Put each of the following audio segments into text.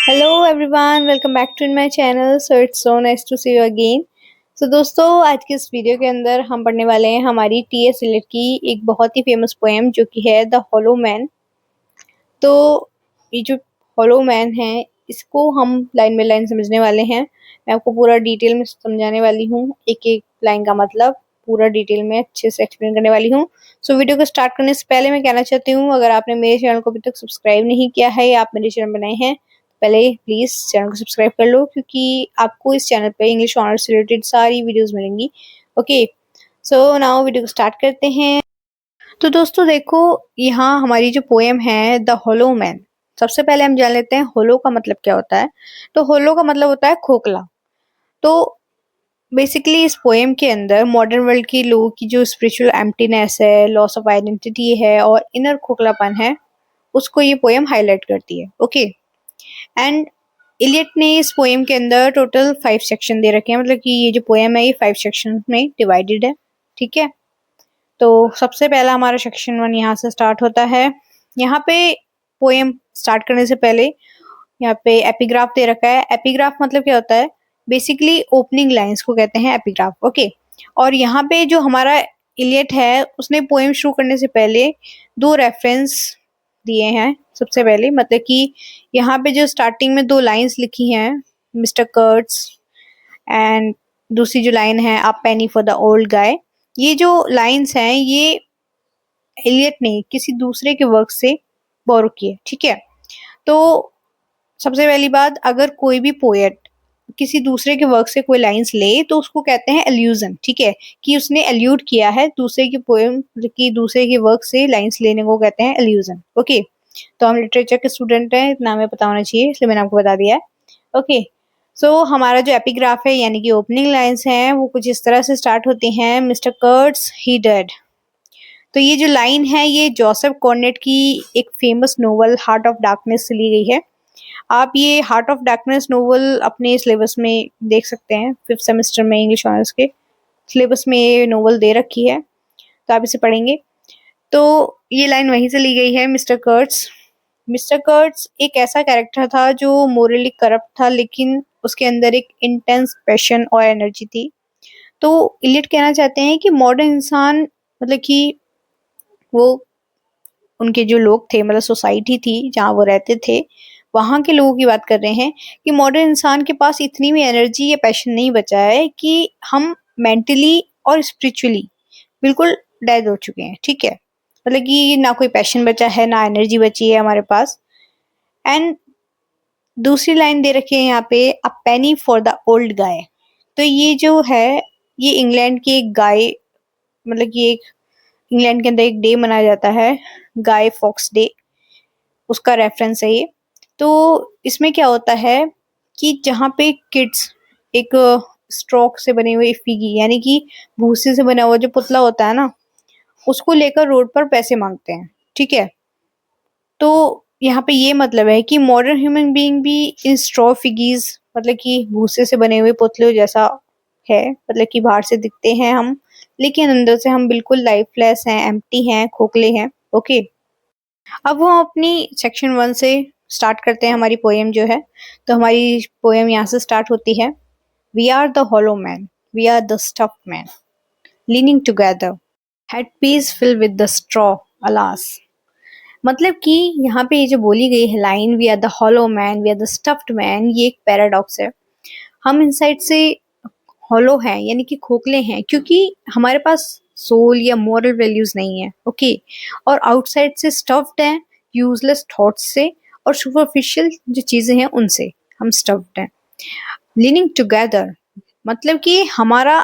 Hello everyone, welcome back to my channel. So it's so nice to see you again. So दोस्तों, आज के इस video के अंदर हम पढ़ने वाले हैं हमारी टी.एस. इलियट की एक बहुत ही फेमस पोएम जो कि है द हॉलो मैन। तो ये जो हॉलो मैन है, इसको हम लाइन बाय लाइन समझने वाले हैं। मैं आपको पूरा डिटेल में समझाने वाली हूँ, एक एक लाइन का मतलब पूरा डिटेल में अच्छे से एक्सप्लेन करने वाली हूँ। सो वीडियो को स्टार्ट करने से पहले मैं कहना चाहती हूँ, अगर आपने मेरे चैनल को अभी तक सब्सक्राइब नहीं किया है या आप मेरे चैनल बनाए हैं, पहले प्लीज चैनल को सब्सक्राइब कर लो, क्योंकि आपको इस चैनल पे इंग्लिश ऑनर्स से रिलेटेड सारी वीडियोस मिलेंगी। ओके, सो नाउ वीडियो को स्टार्ट करते हैं। तो दोस्तों देखो, यहाँ हमारी जो पोएम है द होलो मैन, सबसे पहले हम जान लेते हैं होलो का मतलब क्या होता है। तो होलो का मतलब होता है खोखला। तो बेसिकली इस पोएम के अंदर मॉडर्न वर्ल्ड की लोगों की जो स्पिरिचुअल एम्प्टीनेस है, लॉस ऑफ आइडेंटिटी है और इनर खोखलापन है, उसको ये पोएम हाईलाइट करती है। ओके, एंड इलियट ने इस पोएम के अंदर टोटल 5 सेक्शन दे रखे हैं, मतलब कि ये जो पोएम है ये 5 सेक्शन में डिवाइडेड है। ठीक है, तो सबसे पहला हमारा सेक्शन 1 यहाँ से स्टार्ट होता है। यहाँ पे पोएम स्टार्ट करने से पहले यहाँ पे एपिग्राफ दे रखा है। एपिग्राफ मतलब क्या होता है? बेसिकली ओपनिंग लाइंस को कहते हैं एपिग्राफ। ओके, और यहाँ पे जो हमारा इलियट है उसने पोएम शुरू करने से पहले 2 रेफरेंस दिए हैं। सबसे पहले मतलब कि यहाँ पे जो स्टार्टिंग में 2 लाइंस लिखी हैं, मिस्टर कर्ट्स, एंड दूसरी जो लाइन है a penny for the old guy. ये जो लाइंस हैं ये एलियट ने किसी दूसरे के वर्क से बोरो किए। ठीक है, तो सबसे पहली बात, अगर कोई भी पोएट किसी दूसरे के वर्क से कोई लाइंस ले तो उसको कहते हैं एल्यूजन। ठीक है, कि उसने एल्यूड किया है दूसरे की पोएम की, दूसरे के वर्क से लाइंस लेने को कहते हैं एल्यूजन। ओके, तो हम लिटरेचर के स्टूडेंट हैं, इतना हमें पता होना चाहिए, इसलिए मैंने आपको बता दिया है। ओके, सो हमारा जो एपिग्राफ है यानी कि ओपनिंग लाइंस हैं वो कुछ इस तरह से स्टार्ट होती हैं, मिस्टर कर्ट्स ही डेड। तो ये जो लाइन है ये जोसेफ कॉर्नेट की एक famous novel heart of darkness से ली गई है। आप ये हार्ट ऑफ डार्कनेस नोवेल अपने सिलेबस में देख सकते हैं, 5th सेमेस्टर में इंग्लिश ऑनर्स के सिलेबस में ये नोवेल दे रखी है, तो आप इसे पढ़ेंगे। तो ये लाइन वहीं से ली गई है, मिस्टर कर्ट्स। मिस्टर कर्ट्स एक ऐसा कैरेक्टर था जो मोरली करप्ट था, लेकिन उसके अंदर एक इंटेंस पैशन और एनर्जी थी। तो इलियट कहना चाहते हैं कि मॉडर्न इंसान, मतलब कि वो उनके जो लोग थे, मतलब सोसाइटी थी जहाँ वो रहते थे, वहाँ के लोगों की बात कर रहे हैं कि मॉडर्न इंसान के पास इतनी भी एनर्जी या पैशन नहीं बचा है कि हम मेंटली और स्पिरिचुअली बिल्कुल डेड हो चुके हैं। ठीक है, मतलब कि ना कोई पैशन बचा है, ना एनर्जी बची है हमारे पास। एंड दूसरी लाइन दे रखी है यहाँ पे, a penny for the old guy. तो ये जो है ये इंग्लैंड की एक गाय, मतलब कि एक इंग्लैंड के अंदर एक डे मनाया जाता है, गाय फॉक्स डे, उसका रेफरेंस है ये। तो इसमें क्या होता है कि जहाँ पे किड्स एक स्ट्रॉक से बने हुए फिगी यानी कि भूसे से बना हुआ जो पुतला होता है ना, उसको लेकर रोड पर पैसे मांगते हैं। ठीक है, तो यहाँ पे ये मतलब है कि मॉडर्न ह्यूमन बीइंग भी इन स्ट्रॉ फिगीज, मतलब कि भूसे से बने हुए पुतले जैसा है, मतलब कि बाहर से दिखते हैं हम, लेकिन अंदर से हम बिल्कुल लाइफलेस हैं, एम्प्टी हैं, खोखले हैं। ओके, अब हम अपनी सेक्शन 1 से स्टार्ट करते हैं हमारी पोएम जो है। तो हमारी पोएम यहाँ से स्टार्ट होती है, we are the hollow man, we are the stuffed man, leaning together, head piece fill with the straw, alas. मतलब कि यहाँ पे ये जो बोली गई है line, we are the hollow man, we are the stuffed man, ये एक पैराडॉक्स है। हम इनसाइड से हॉलो हैं यानी कि खोखले हैं, क्योंकि हमारे पास सोल या मोरल वैल्यूज नहीं है। ओके, और आउटसाइड से स्टफ्ड हैं यूजलेस थॉट्स से और सुपरफिशियल जो चीजें हैं उनसे हम स्टफ्ड हैं। लीनिंग टुगेदर मतलब कि हमारा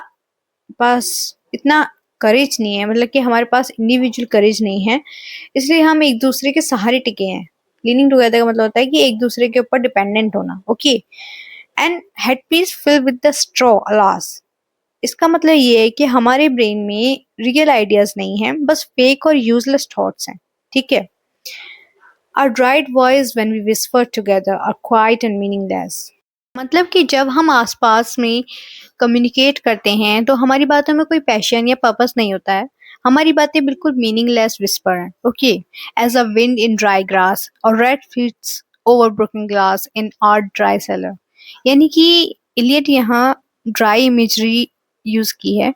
पास इतना करेज नहीं है, मतलब कि हमारे पास इंडिविजुअल करेज नहीं है, इसलिए हम एक दूसरे के सहारे टिके हैं। लीनिंग टुगेदर का मतलब होता है कि एक दूसरे के ऊपर डिपेंडेंट होना। Okay, and head piece fill with the straw, alas. इसका मतलब ये है कि हमारे ब्रेन में रियल आइडियाज नहीं है, बस फेक और यूजलेस थॉट्स हैं। ठीक है, are dried voice when we whisper together are quite and meaningless. मतलब कि जब हम आसपास में कम्युनिकेट करते हैं तो हमारी बातों में कोई पैशन या पर्पस नहीं होता है, हमारी बातें बिल्कुल मीनिंगलेस विस्पर हैं। Okay, as a wind in dry grass और red feets over broken glass in our dry cellar. यानी कि इलियट यहाँ ड्राई इमेजरी यूज की है,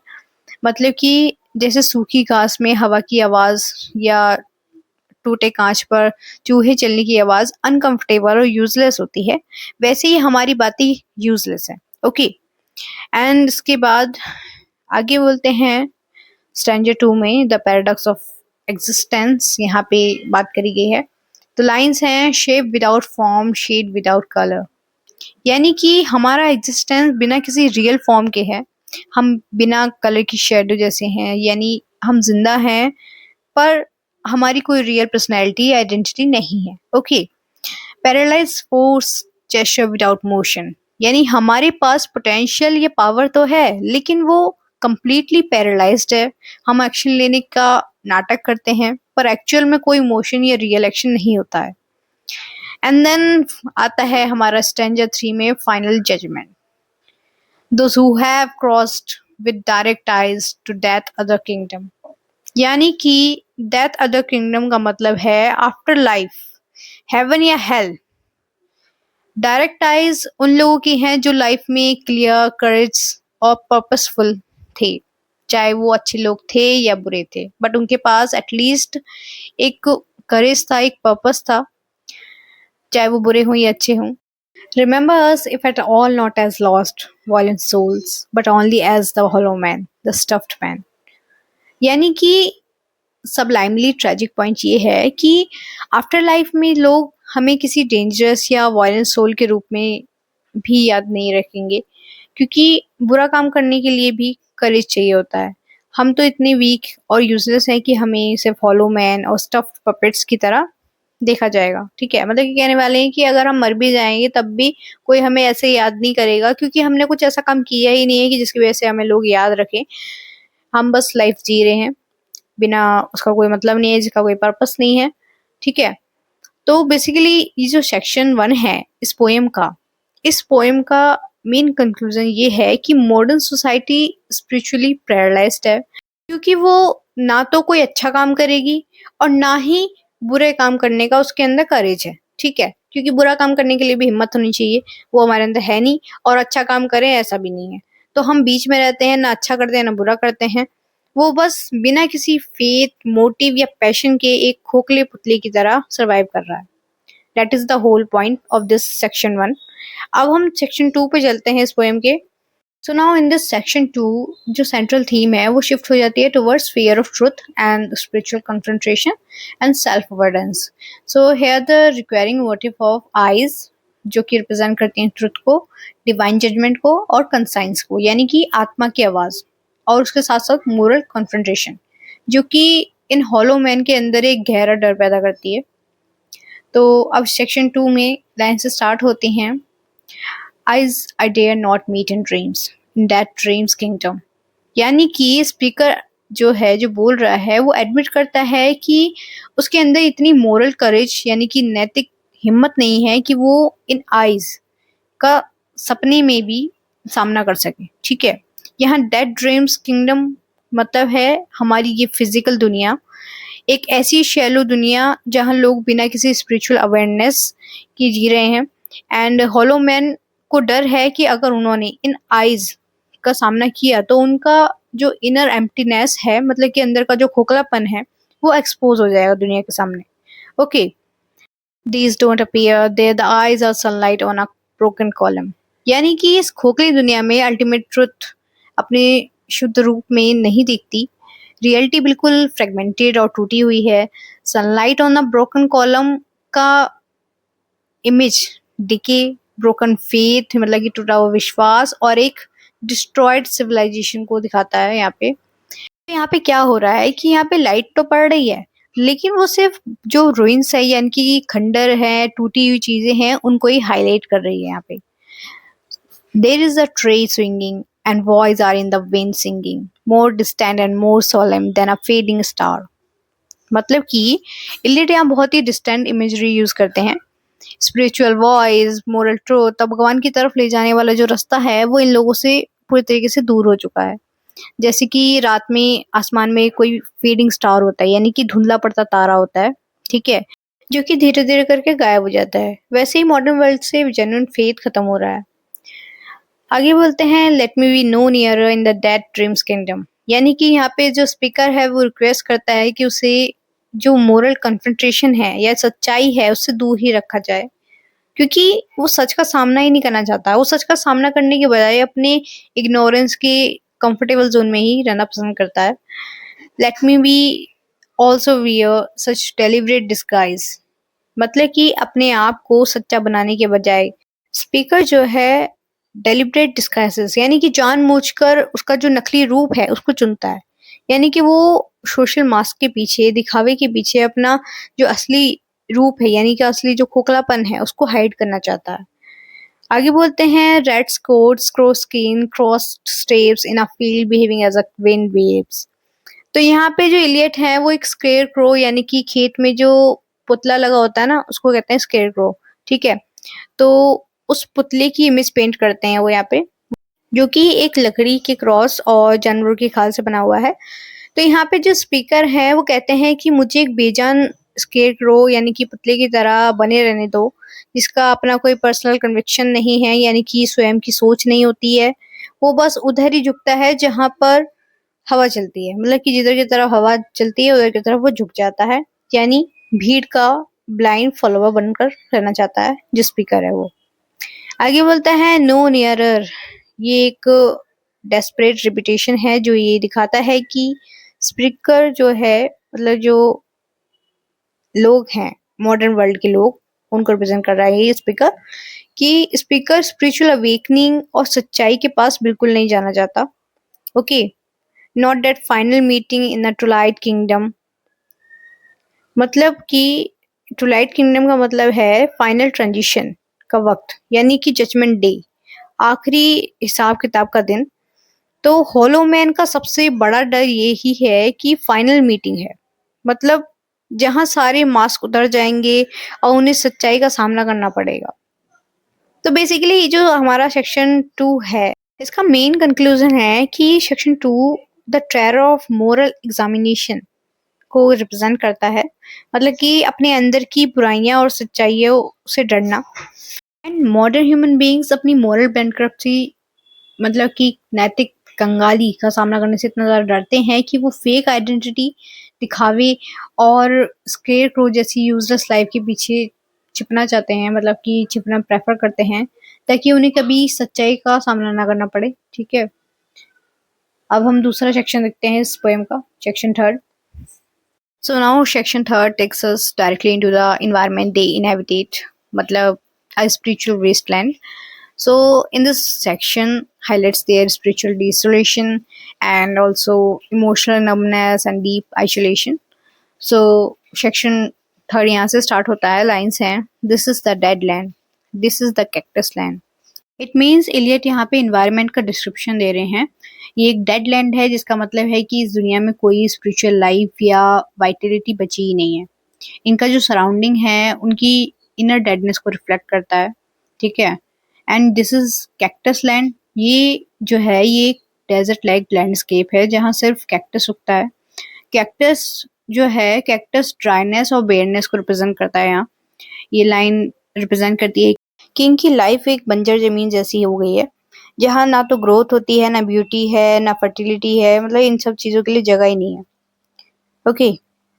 मतलब कि जैसे सूखी घास में हवा की आवाज या टूटे कांच पर चूहे चलने की आवाज अनकंफर्टेबल और यूजलेस होती है, वैसे ही हमारी बातें यूजलेस है। ओके, एंड इसके बाद आगे बोलते हैं स्ट्रेंजर 2 में द पैराडॉक्स ऑफ एग्जिस्टेंस यहाँ पे बात करी गई है। तो लाइंस हैं shape without form, shade without colour. यानी कि हमारा एग्जिस्टेंस बिना किसी रियल फॉर्म के है, हम बिना कलर की शेडो जैसे हैं, यानी हम जिंदा हैं पर हमारी कोई रियल पर्सनैलिटी या आइडेंटिटी नहीं है। Okay, paralyse force gesture without motion. यानी हमारे पास पोटेंशियल या पावर तो है लेकिन वो कंप्लीटली पैरालाइज्ड है। हम एक्शन लेने का नाटक करते हैं पर एक्चुअल में कोई मोशन या रियल एक्शन नहीं होता है। एंड देन आता है हमारा स्ट्रेंजर 3 में final judgement. Those who have crossed with direct eyes to that other kingdom। यानी कि that other kingdom का मतलब है आफ्टर लाइफ, हेवन या हेल। डायरेक्ट आइज उन लोगों की हैं जो लाइफ में क्लियर, करेज और पर्पसफुल थे, चाहे वो अच्छे लोग थे या बुरे थे, बट उनके पास एटलीस्ट एक करेज था, एक पर्पस था, चाहे वो बुरे हों या अच्छे हों। Remember us if at all not as lost, violent souls, but only as the hollow man, the stuffed man। यानी कि सबलाइमली ट्रेजिक पॉइंट ये है कि आफ्टर लाइफ में लोग हमें किसी डेंजरस या वायलेंट सोल के रूप में भी याद नहीं रखेंगे, क्योंकि बुरा काम करने के लिए भी करेज चाहिए होता है। हम तो इतने वीक और यूजलेस हैं कि हमें सिर्फ हॉलो मैन और स्टफ्ड पपेट्स की तरह देखा जाएगा। ठीक है, मतलब कि कहने वाले हैं कि अगर हम मर भी जाएंगे तब भी कोई हमें ऐसे याद नहीं करेगा, क्योंकि हमने कुछ ऐसा काम किया ही नहीं है कि जिसकी वजह से हमें लोग याद रखें। हम बस लाइफ जी रहे हैं बिना उसका कोई मतलब नहीं है, जिसका कोई पर्पस नहीं है। ठीक है, तो बेसिकली ये जो सेक्शन 1 है इस पोएम का मेन कंक्लूजन ये है कि मॉडर्न सोसाइटी स्पिरिचुअली पैरालाइज्ड है, क्योंकि वो ना तो कोई अच्छा काम करेगी और ना ही बुरे काम करने का उसके अंदर करेज है। ठीक है, क्योंकि बुरा काम करने के लिए भी हिम्मत होनी चाहिए, वो हमारे अंदर है नहीं, और अच्छा काम करें ऐसा भी नहीं है। तो हम बीच में रहते हैं, ना अच्छा करते हैं ना बुरा करते हैं। वो बस बिना किसी फेथ, मोटिव या पैशन के एक खोखले पुतले की तरह सरवाइव कर रहा है। That is the whole point of this section 1। अब हम सेक्शन 2 पे चलते हैं इस पोएम के। So now in this section 2 जो सेंट्रल थीम है वो शिफ्ट हो जाती है towards fear of truth and spiritual confrontation and self awareness. So here the requiring motive of eyes जो कि रिप्रेजेंट करती हैं ट्रुथ को, डिवाइन जजमेंट को और कंसाइंस को, यानी कि आत्मा की आवाज, और उसके साथ साथ मोरल कन्फ्रंटेशन जो कि इन हॉलो मैन के अंदर एक गहरा डर पैदा करती है। तो अब सेक्शन 2 में लाइन से स्टार्ट होती हैं। Eyes I dare not meet in dreams, in that dreams kingdom। यानी कि स्पीकर जो है, जो बोल रहा है, वो एडमिट करता है कि उसके अंदर इतनी मोरल करेज यानी कि नैतिक हिम्मत नहीं है कि वो इन आइज का सपने में भी सामना कर सके। ठीक है, यहाँ डेड ड्रीम्स किंगडम मतलब है हमारी ये फिजिकल दुनिया, एक ऐसी शैलो दुनिया जहाँ लोग बिना किसी स्पिरिचुअल अवेयरनेस की जी रहे हैं। एंड हॉलो मैन को डर है कि अगर उन्होंने इन आइज का सामना किया तो उनका जो इनर एम्प्टीनेस है, मतलब कि अंदर का जो खोखलापन है, वो एक्सपोज हो जाएगा दुनिया के सामने। Okay, these don't appear there the eyes are sunlight on a broken column. यानी कि इस खोखली दुनिया में अल्टीमेट ट्रुथ अपने शुद्ध रूप में नहीं दिखती, रियलिटी बिल्कुल फ्रेगमेंटेड और टूटी हुई है। Sunlight on a broken column का इमेज डिके, ब्रोकन फेथ मतलब कि टूटा हुआ विश्वास, और एक डिस्ट्रॉयड सिविलाइजेशन को दिखाता है। यहाँ पे क्या हो रहा है कि यहाँ पे लाइट तो पड़ रही है लेकिन वो सिर्फ जो रुइंस है यानी कि खंडर है, टूटी हुई चीजें हैं, उनको ही हाईलाइट कर रही है। यहाँ पे there is a tree swinging and voice are in the wind singing, more distant and more solemn than a fading star. मतलब कि इलियट यहाँ बहुत ही डिस्टेंट इमेजरी यूज करते हैं। स्पिरिचुअल वॉइस, मोरल ट्रूथ, तो भगवान की तरफ ले जाने वाला जो रास्ता है वो इन लोगों से पूरी तरीके से दूर हो चुका है। जैसे कि रात में आसमान में कोई फेडिंग स्टार होता है, यानी कि धुंधला पड़ता तारा होता है। ठीक है, जो कि धीरे-धीरे करके गायब हो जाता है। वैसे ही मॉडर्न वर्ल्ड से जेन्युइन फेथ खत्म हो रहा है। आगे बोलते हैं let me be no nearer in the dead dreams kingdom. यानी कि यहाँ पे जो स्पीकर है वो रिक्वेस्ट करता है कि उसे जो मोरल कन्फ्रंटेशन है या सच्चाई है उससे दूर ही रखा जाए, क्योंकि वो सच का सामना ही नहीं करना चाहता। वो सच का सामना करने के बजाय अपने इग्नोरेंस के कंफर्टेबल जोन में ही रहना पसंद करता है। Let me be also wear such deliberate disguise. मतलब कि अपने आप को सच्चा बनाने के बजाय स्पीकर जो है डेलिबरेट डिस्गाइसेस यानी कि जानबूझकर उसका जो नकली रूप है उसको चुनता है। यानी कि वो सोशल मास्क के पीछे, दिखावे के पीछे अपना जो असली रूप है यानी कि असली जो खोखलापन है उसको हाइड करना चाहता है। आगे बोलते हैं red scores cross skin cross steps in a field behaving as a wind waves. तो यहाँ पे जो इलियट है वो एक स्केयर क्रो यानी कि खेत में जो पुतला लगा होता है ना उसको कहते हैं स्केयर क्रो। ठीक है, तो उस पुतले की इमेज पेंट करते हैं वो यहाँ पे, जो कि एक लकड़ी के क्रॉस और जानवरों की खाल से बना हुआ है। तो यहाँ पे जो स्पीकर है वो कहते हैं कि मुझे एक बेजान स्केयर क्रो यानी कि पुतले की तरह बने रहने दो, जिसका अपना कोई पर्सनल कन्विक्शन नहीं है यानी कि स्वयं की सोच नहीं होती है। वो बस उधर ही झुकता है जहां पर हवा चलती है, मतलब कि जिधर की तरफ हवा चलती है उधर की तरफ वो झुक जाता है। यानी भीड़ का ब्लाइंड फॉलोवर बनकर रहना चाहता है जो स्पीकर है वो। आगे बोलता है नो नियरर। ये एक डेस्परेट रिपीटेशन है जो ये दिखाता है कि स्पीकर जो है मतलब जो लोग हैं मॉडर्न वर्ल्ड के लोग उनको रिप्रेजेंट कर रहा है ये स्पीकर, कि स्पीकर स्पिरिचुअल अवेकनिंग और सच्चाई के पास बिल्कुल नहीं जाना चाहता। Okay, not that final meeting in the Twilight kingdom. मतलब कि ट्विलाइट किंगडम का मतलब है फाइनल ट्रांजिशन का वक्त यानी कि जजमेंट डे, आखिरी हिसाब किताब का दिन। तो होलो मैन का सबसे बड़ा डर ये ही है कि फाइनल मीटिंग है, मतलब जहां सारे मास्क उतर जाएंगे और उन्हें सच्चाई का सामना करना पड़ेगा। तो बेसिकली ये जो हमारा सेक्शन 2 है इसका मेन कंक्लूजन है कि section 2 the terror of moral examination को रिप्रेजेंट करता है। मतलब कि अपने अंदर की बुराइयां और सच्चाइयों से डरना। एंड मॉडर्न ह्यूमन बीइंग्स अपनी मोरल बैंकरप्सी मतलब कि नैतिक कंगाली का सामना करने से इतना ज़्यादा डरते हैं कि वो फेक आइडेंटिटी दिखावे और स्केयर क्रो जैसी यूजलेस लाइफ के पीछे छिपना चाहते हैं, मतलब कि छिपना प्रेफर करते हैं ताकि उन्हें कभी सच्चाई का सामना ना करना पड़े। ठीक है, अब हम दूसरा सेक्शन देखते हैं इस पोएम का, section third. So now section third takes us directly into the environment they inhabit, मतलब a spiritual wasteland. So in this section highlights their spiritual desolation and also emotional numbness and deep isolation. So section third यहाँ से start होता है, lines हैं this is the dead land, this is the cactus land. It means Eliot यहाँ पे environment का description दे रहे हैं। ये एक डेड लैंड है जिसका मतलब है कि इस दुनिया में कोई स्पिरिचुअल लाइफ या वाइटलिटी बची ही नहीं है। इनका जो सराउंडिंग है उनकी इनर डेडनेस को रिफ्लेक्ट करता है। ठीक है, and this is cactus land. ये जो है ये एक डेजर्ट लाइक लैंडस्केप है जहाँ सिर्फ कैक्टस उगता है। कैक्टस जो है कैक्टस ड्राइनेस और बेयरनेस को रिप्रेजेंट करता है। यहाँ ये लाइन रिप्रेजेंट करती है कि इनकी लाइफ एक बंजर जमीन जैसी हो गई है जहाँ ना तो ग्रोथ होती है, ना ब्यूटी है, ना फर्टिलिटी है, मतलब इन सब चीजों के लिए जगह ही नहीं है। ओके,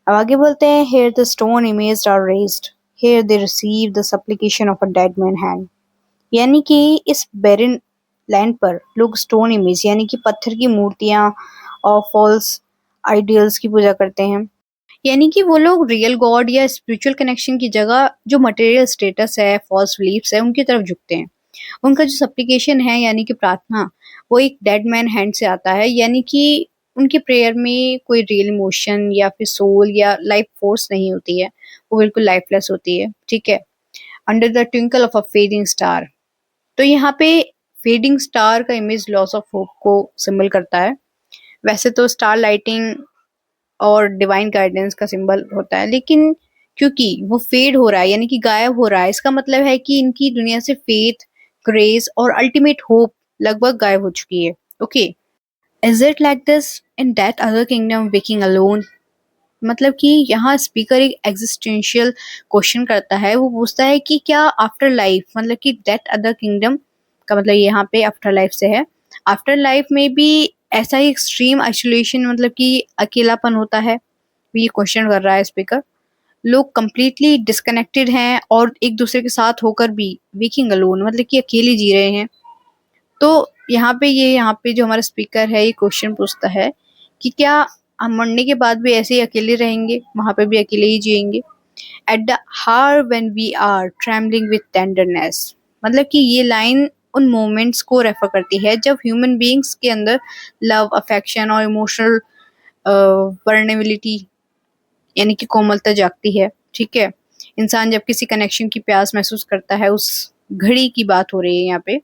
अब आगे बोलते हैं here the stone images are raised, here they receive the supplication of a dead man hand। यानी कि इस बैरन लैंड पर लोग स्टोन इमेज यानी कि पत्थर की मूर्तियां और फॉल्स आइडियल्स की पूजा करते हैं। यानी कि वो लोग रियल गॉड या स्पिरिचुअल कनेक्शन की जगह जो मटेरियल स्टेटस है, फॉल्स बिलीफ्स है, उनकी तरफ झुकते हैं। उनका जो सप्लिकेशन है यानी कि प्रार्थना वो एक डेड मैन हैंड से आता है, यानी कि उनके प्रेयर में कोई रियल इमोशन या फिर सोल या लाइफ फोर्स नहीं होती है, वो बिल्कुल लाइफलेस होती है। ठीक है, under the twinkle of a fading star. तो यहाँ पे फेडिंग स्टार का इमेज लॉस ऑफ होप को सिंबल करता है। वैसे तो स्टार लाइटिंग और डिवाइन गाइडेंस का सिंबल होता है, लेकिन क्योंकि वो फेड हो रहा है यानी कि गायब हो रहा है, इसका मतलब है कि इनकी दुनिया से फेथ, ग्रेस और अल्टीमेट होप लगभग गायब हो चुकी है। Okay, is it like this in that other kingdom waking alone? मतलब कि यहाँ स्पीकर एक एग्जिस्टेंशियल क्वेश्चन करता है। वो पूछता है कि क्या आफ्टर लाइफ, मतलब कि दैट अदर किंगडम का मतलब यहाँ पे आफ्टर लाइफ से है, आफ्टर लाइफ में भी ऐसा ही एक्सट्रीम आइसोलेशन, मतलब कि अकेलापन होता है। ये क्वेश्चन कर रहा है स्पीकर। लोग कंप्लीटली डिस्कनेक्टेड हैं और एक दूसरे के साथ होकर भी वेकिंग अलोन, मतलब कि अकेले जी रहे हैं। तो यहाँ पे जो हमारा स्पीकर है ये क्वेश्चन पूछता है कि क्या हम मरने के बाद भी ऐसे ही अकेले रहेंगे, वहां पे भी अकेले ही जिएंगे। At the hour when we are trembling with tenderness, मतलब कि ये लाइन उन मोमेंट्स को रेफर करती है जब ह्यूमन बीइंग्स के अंदर लव, अफेक्शन और इमोशनल वर्नेबिलिटी यानी कि कोमलता जागती है। ठीक है, इंसान जब किसी कनेक्शन की प्यास महसूस करता है, उस घड़ी की बात हो रही है यहाँ पे।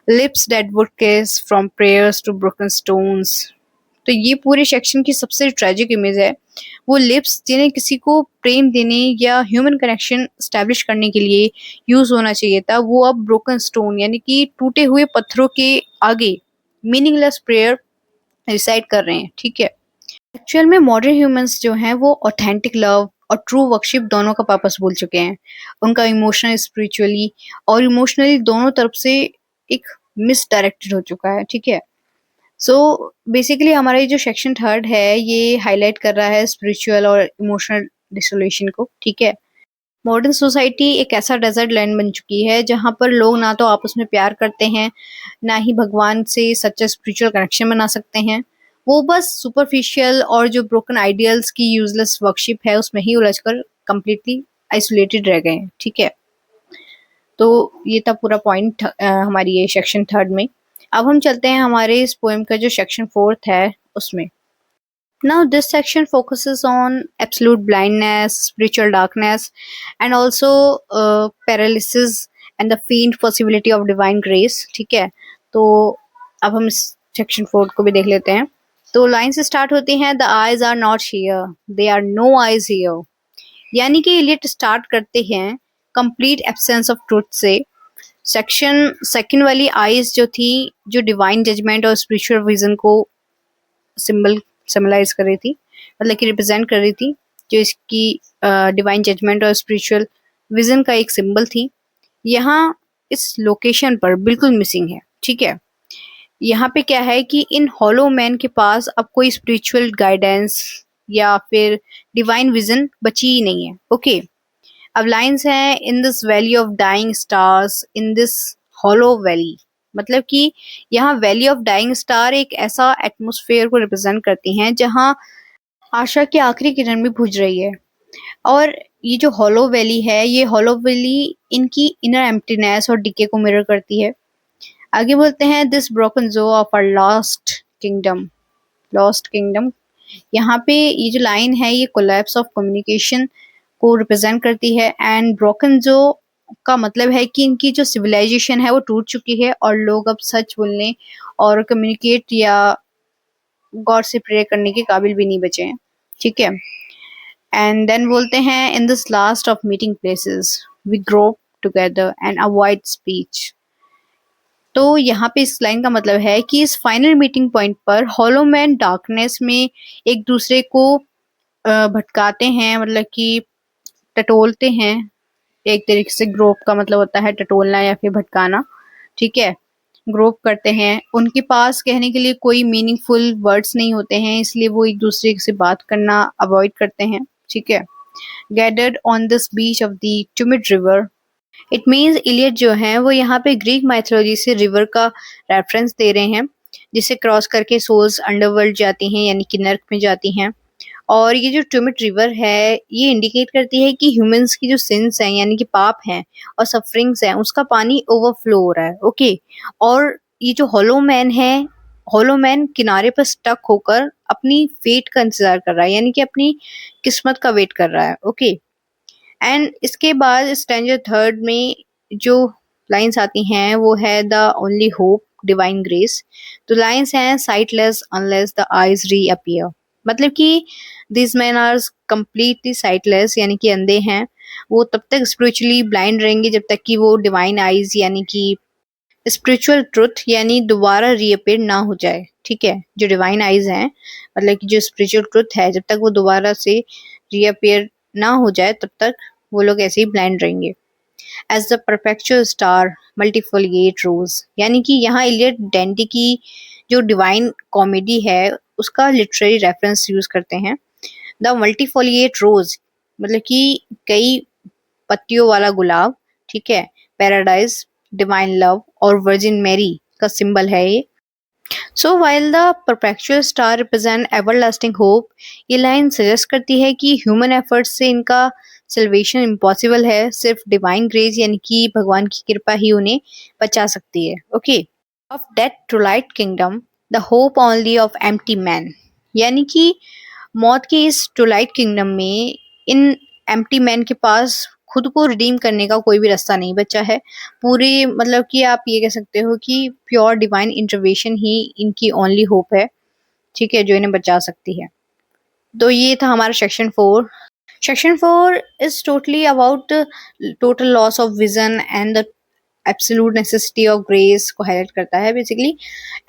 Lips that would kiss from prayers to broken stones. तो ये पूरे सेक्शन की सबसे ट्रेजिक इमेज है। वो लिप्स जिन्हें किसी को प्रेम देने या ह्यूमन कनेक्शन स्टैब्लिश करने के लिए यूज होना चाहिए था, वो अब ब्रोकन स्टोन यानी कि टूटे हुए पत्थरों के आगे मीनिंगलेस प्रेयर रिसाइट कर रहे हैं। ठीक है, एक्चुअल में मॉडर्न ह्यूमंस जो हैं वो ऑथेंटिक लव और ट्रू वर्शिप दोनों का पर्पस भूल चुके हैं। उनका इमोशनल, स्पिरिचुअली और इमोशनली दोनों तरफ से एक मिसडायरेक्टेड हो चुका है। ठीक है, सो बेसिकली हमारा ये जो सेक्शन थर्ड है ये हाईलाइट कर रहा है स्पिरिचुअल और इमोशनल डिसोल्यूशन को। ठीक है, मॉडर्न सोसाइटी एक ऐसा डेजर्ट लैंड बन चुकी है जहां पर लोग ना तो आपस में प्यार करते हैं, ना ही भगवान से सच्चा स्पिरिचुअल कनेक्शन बना सकते हैं। वो बस सुपरफिशियल और जो ब्रोकन आइडियल्स की यूजलेस वर्कशिप है उसमें ही उलझकर कंप्लीटली आइसोलेटेड रह गए हैं। ठीक है, तो ये था पूरा पॉइंट हमारी ये सेक्शन थर्ड में। अब हम चलते हैं हमारे इस पोएम का जो सेक्शन फोर्थ है उसमें। Now, this section focuses on absolute blindness, spiritual darkness, and also paralysis and the faint possibility of divine grace. ठीक है, तो अब हम इस सेक्शन फोर्थ को भी देख लेते हैं। तो लाइन से स्टार्ट होती हैं, the eyes are not here, they are no eyes here. यानी कि इलियट स्टार्ट करते हैं कंप्लीट एब्सेंस ऑफ ट्रुथ से। सेक्शन सेकंड वाली आईज जो थी, जो डिवाइन जजमेंट और स्पिरिचुअल विजन को सिम्बलाइज कर रही थी, मतलब कि रिप्रेजेंट कर रही थी, जो इसकी डिवाइन जजमेंट और स्पिरिचुअल विजन का एक सिंबल थी, यहाँ इस लोकेशन पर बिल्कुल मिसिंग है। ठीक है, यहाँ पे क्या है कि इन हॉलो मैन के पास अब कोई स्पिरिचुअल गाइडेंस या फिर डिवाइन विजन बची ही नहीं है। ओके, अब लाइंस हैं, in this valley of dying stars, in this hollow valley, मतलब कि यहाँ वैली ऑफ डाइंग स्टार एक ऐसा एटमॉस्फेयर को रिप्रेजेंट करती हैं जहाँ आशा की आखिरी किरण भी बुझ रही है। और ये जो हॉलो वैली है, ये हॉलो वैली इनकी इनर एम्प्टीनेस और डिके को मिरर करती है। आगे बोलते हैं, दिस ब्रोकन जो ऑफ आवर लॉस्ट किंगडम। यहाँ पे ये जो लाइन है ये कोलैप्स ऑफ कम्युनिकेशन को रिप्रेजेंट करती है। एंड ब्रोकन जो का मतलब है कि इनकी जो सिविलाइजेशन है वो टूट चुकी है और लोग अब सच बोलने और कम्युनिकेट या गॉड से प्रेयर करने के काबिल भी नहीं बचे हैं। ठीक है, एंड देन बोलते हैं, in this last of meeting places we grope together and avoid speech. तो यहाँ पे इस लाइन का मतलब है कि इस फाइनल मीटिंग पॉइंट पर हॉलो मैन डार्कनेस में एक दूसरे को भटकाते हैं, मतलब कि टटोलते हैं। एक तरीके से ग्रोप का मतलब होता है टटोलना या फिर भटकाना। ठीक है, ग्रोप करते हैं, उनके पास कहने के लिए कोई मीनिंगफुल वर्ड्स नहीं होते हैं, इसलिए वो एक दूसरे से बात करना अवॉइड करते हैं। ठीक है, gathered on this beach of the tumid river. It means Eliot जो है वो यहाँ पे ग्रीक माइथोलॉजी से रिवर का रेफरेंस दे रहे हैं, जिसे क्रॉस करके सोल्स अंडरवर्ल्ड जाती हैं, यानी कि नर्क में जाती हैं। और ये जो ट्यूमिड रिवर है ये इंडिकेट करती है कि ह्यूमंस की जो सिंस हैं, यानी कि पाप हैं और सफरिंग्स हैं, उसका पानी ओवरफ्लो हो रहा है। ओके, और ये जो हॉलो मैन है, हॉलो मैन किनारे पर स्टक होकर अपनी फेट का इंतजार कर रहा है, यानी कि अपनी किस्मत का वेट कर रहा है। ओके, एंड इसके बाद स्टैंजर थर्ड में जो लाइंस आती हैं वो है, the only hope divine grace. तो लाइंस हैं, साइटलेस अनलेस द आईज रीअपियर, मतलब कि दिस मैन आर कंप्लीटली साइटलेस, यानी कि अंधे हैं। वो तब तक स्पिरिचुअली ब्लाइंड रहेंगे जब तक कि वो डिवाइन आईज यानी कि स्पिरिचुअल ट्रुथ यानी दोबारा रीअपेयर ना हो जाए, ठीक है। जो डिवाइन आइज हैं, मतलब कि जो स्पिरिचुअल ट्रुथ है, जब तक वो दोबारा से रीअपेयर ना हो जाए तब तक वो लोग ऐसे ही ब्लाइंड रहेंगे। As the perpetual star multifoliate रोज, यानी कि यहाँ इलियट डेंटी की जो डिवाइन कॉमेडी है उसका लिटरेरी रेफरेंस यूज करते हैं। द मल्टीफोलिएट रोज मतलब कि कई पत्तियों वाला गुलाब, ठीक है। पैराडाइज, डिवाइन लव और वर्जिन मैरी का सिंबल है ये। So while the perpetual star represent everlasting hope, ये लाइन सजेस्ट करती है कि ह्यूमन एफर्ट्स से इनका सल्वेशन इम्पॉसिबल है, सिर्फ डिवाइन ग्रेस यानी कि भगवान की कृपा ही उन्हें बचा सकती है। Okay, of death to light kingdom the hope only of empty man, यानी कि मौत के इस टूलाइट किंगडम में इन एम्प्टी मैन के पास खुद को रिडीम करने का कोई भी रास्ता नहीं बचा है। पूरी मतलब कि आप ये कह सकते हो कि प्योर डिवाइन इंटरवेंशन ही इनकी ओनली होप है, ठीक है, जो इन्हें बचा सकती है। तो ये था हमारा section 4। Section 4 is totally about total loss of vision and the absolute necessity of grace को हाईलाइट करता है basically.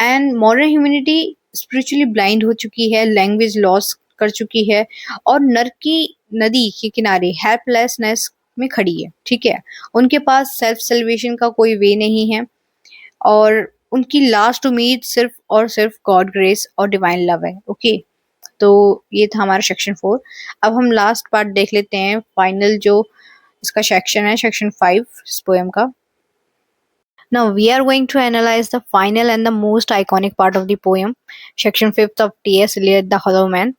And modern humanity spiritually blind हो चुकी है, लैंग्वेज लॉस कर चुकी है और नर्क की नदी के किनारे हेल्पलेसनेस में खड़ी है, ठीक है। उनके पास सेल्फ सल्वेशन का कोई वे नहीं है और उनकी लास्ट उम्मीद सिर्फ और सिर्फ गॉड ग्रेस और डिवाइन लव है। ओके, तो ये था हमारा सेक्शन 4। अब हम लास्ट पार्ट देख लेते हैं, फाइनल जो इसका सेक्शन है, सेक्शन 5 इस पोएम का। Now we are going to analyze the final and the most iconic part of the poem, section 5th of T.S. Eliot, The Hollow Man.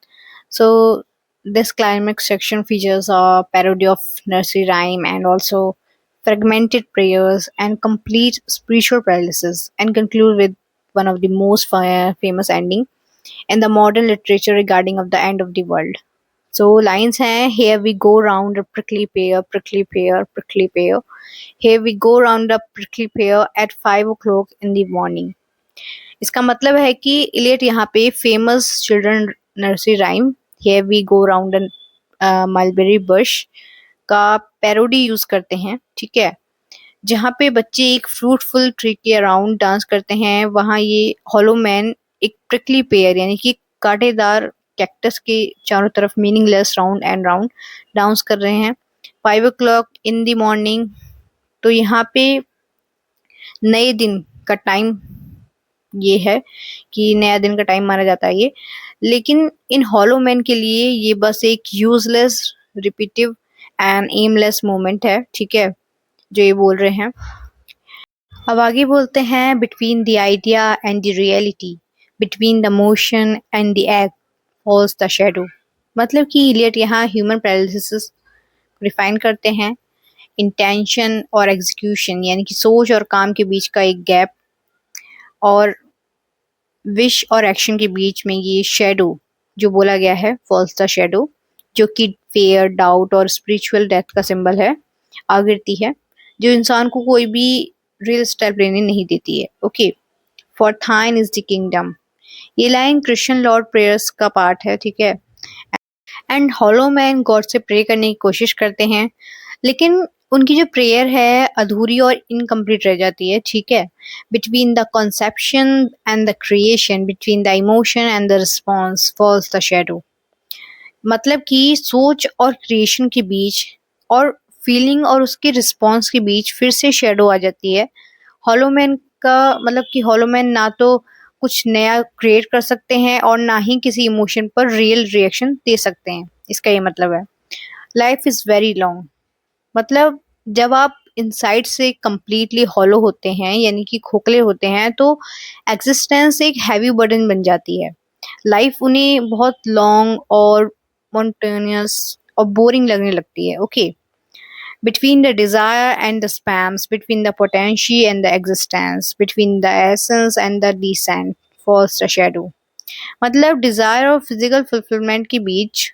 So this climax section features a parody of nursery rhyme and also fragmented prayers and complete spiritual paralysis, and conclude with one of the most famous ending in the modern literature regarding of the end of the world. So lines हैं, here we go round a prickly pear, prickly pear, prickly pear. Here we go round a prickly pear at 5 o'clock in the morning. इसका मतलब है कि Elliot यहाँ पे famous children nursery rhyme Here we go round a mulberry bush का parody use करते हैं, ठीक है। जहाँ पे बच्चे एक फ्रूटफुल ट्री के अराउंड डांस करते हैं, वहाँ ये हॉलो मैन एक प्रिकली पेयर यानी कि कांटेदार कैक्टस के चारों तरफ meaningless round and round dance कर रहे हैं। 5 o'clock इन द मॉर्निंग, तो यहाँ पे नए दिन का टाइम ये है कि नया दिन का टाइम माना जाता है ये, लेकिन इन हॉलो मैन के लिए ये बस एक useless repetitive and aimless moment है, ठीक है, जो ये बोल रहे हैं। अब आगे बोलते हैं, between the idea and the reality, between the motion and the act falls the shadow. मतलब कि इलियट यहाँ ह्यूमन पैरालिसिस रिफाइन करते हैं, इंटेंशन और एग्जीक्यूशन यानी कि सोच और काम के बीच का एक गैप, और विश और एक्शन के बीच में ये शेडो जो बोला गया है, फॉल्स द शेडो, जो कि फेयर, डाउट और स्पिरिचुअल डेथ का सिंबल है, आ गिरती है, जो इंसान को कोई भी रियल स्टेप लेने नहीं देती है। Okay, for थाइन is the kingdom, ये लाइन क्रिश्चियन लॉर्ड प्रेयर्स का पार्ट है, ठीक है। एंड हॉलो मैन गॉड से प्रे करने की कोशिश करते हैं, लेकिन उनकी जो प्रेयर है अधूरी और इनकम्प्लीट रह जाती है, ठीक है। Between the conception and the creation, between the emotion and the response falls the shadow. मतलब कि सोच और क्रिएशन के बीच और फीलिंग और उसके रिस्पॉन्स के बीच फिर से शेडो आ जाती है। हॉलो मैन का मतलब कि हॉलो मैन ना तो कुछ नया क्रिएट कर सकते हैं और ना ही किसी इमोशन पर रियल रिएक्शन दे सकते हैं, इसका ये मतलब है। लाइफ इज वेरी लॉन्ग, मतलब जब आप इनसाइड से कंप्लीटली हॉलो होते हैं यानी कि खोखले होते हैं, तो एग्जिस्टेंस एक हैवी बर्डन बन जाती है। लाइफ उन्हें बहुत लॉन्ग और मोनोटोनियस और बोरिंग लगने लगती है। Okay, between the desire and the spams, between the potency and the existence, between the essence and the descent falls the shadow। मतलब डिजायर और फिजिकल फुलफिलमेंट के बीच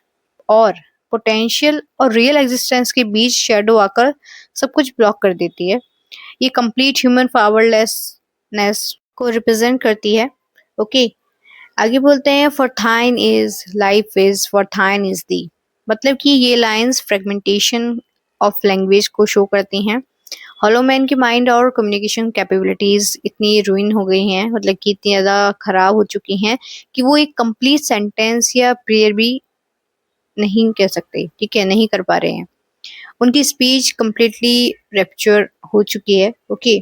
और पोटेंशियल और रियल एग्जिस्टेंस के बीच शेडो आकर सब कुछ ब्लॉक कर देती है। ये कंप्लीट ह्यूमन पावरलेसनेस को रिप्रेजेंट करती है। ओके, आगे बोलते हैं, for थाइन is life is, for थाइन is the. मतलब कि ये लाइंस फ्रेगमेंटेशन ऑफ लैंग्वेज को शो करती हैं। हॉलो मैन की माइंड और कम्युनिकेशन कैपेबिलिटीज इतनी रुइन हो गई हैं, मतलब कि इतनी ज़्यादा खराब हो चुकी हैं कि वो एक कंप्लीट सेंटेंस या प्रेयर भी नहीं कह सकते, ठीक है, नहीं कर पा रहे हैं। उनकी स्पीच कम्प्लीटली रेप्चर हो चुकी है। Okay,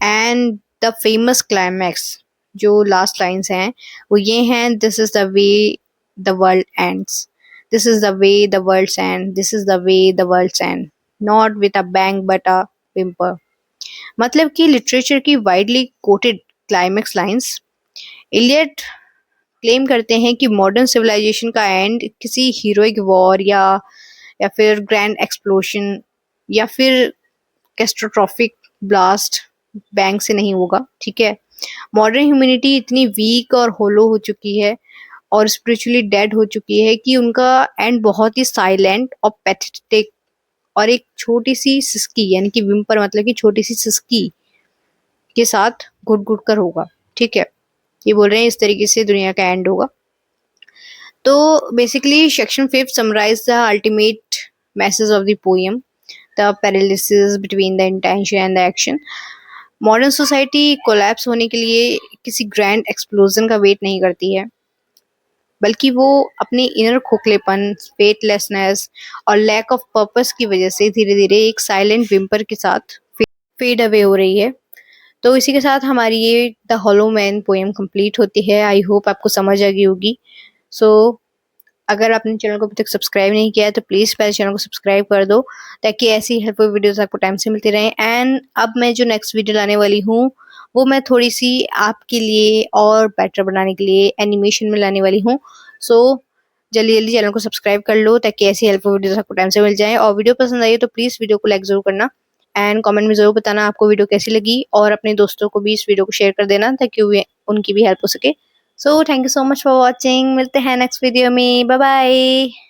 and the famous climax जो लास्ट लाइन्स हैं वो ये हैं, this is the way the world ends, this is the way the world's end, this is the way the world's end, not with a bang but a whimper। मतलब कि literature की widely quoted climax lines, Eliot claim करते हैं कि modern civilisation का end किसी heroic war या फिर ग्रैंड एक्सप्लोशन या फिर कैस्ट्रोट्रॉफिक ब्लास्ट बैंक से नहीं होगा, ठीक है। मॉडर्न ह्यूमैनिटी इतनी वीक और होलो हो चुकी है और स्पिरिचुअली डेड हो चुकी है कि उनका एंड बहुत ही साइलेंट और पैथेटिक और एक छोटी सी सिसकी, यानी कि विम्पर मतलब कि छोटी सी सिसकी के साथ घुट घुट कर होगा, ठीक है। ये बोल रहे हैं इस तरीके से दुनिया का एंड होगा। तो basically section 5 summarise the ultimate message of the poem, the paralysis between the intention and the action. Modern society collapse होने के लिए किसी ग्रैंड एक्सप्लोजन का वेट नहीं करती है, बल्कि वो अपने इनर खोखलेपन, फेटलेसनेस और लैक ऑफ पर्पस की वजह से धीरे धीरे एक साइलेंट विम्पर के साथ फेड अवे हो रही है। तो इसी के साथ हमारी ये the hollow man poem complete होती है। आई होप आपको समझ आ गई होगी। सो अगर आपने चैनल को अभी तक सब्सक्राइब नहीं किया है तो प्लीज़ पहले चैनल को सब्सक्राइब कर दो, ताकि ऐसी हेल्पफुल वीडियोस आपको टाइम से मिलती रहें। एंड अब मैं जो नेक्स्ट वीडियो लाने वाली हूँ वो मैं थोड़ी सी आपके लिए और बेटर बनाने के लिए एनिमेशन में लाने वाली हूँ। सो जल्दी जल्दी चैनल को सब्सक्राइब कर लो ताकि ऐसी हेल्पफुल वीडियोस आपको टाइम से मिल जाए। और वीडियो पसंद आई तो प्लीज़ वीडियो को लाइक ज़रूर करना एंड कमेंट में ज़रूर बताना आपको वीडियो कैसी लगी, और अपने दोस्तों को भी इस वीडियो को शेयर कर देना ताकि उनकी भी हेल्प हो सके। So thank you so much for watching. मिलते हैं नेक्स्ट वीडियो में। Bye bye.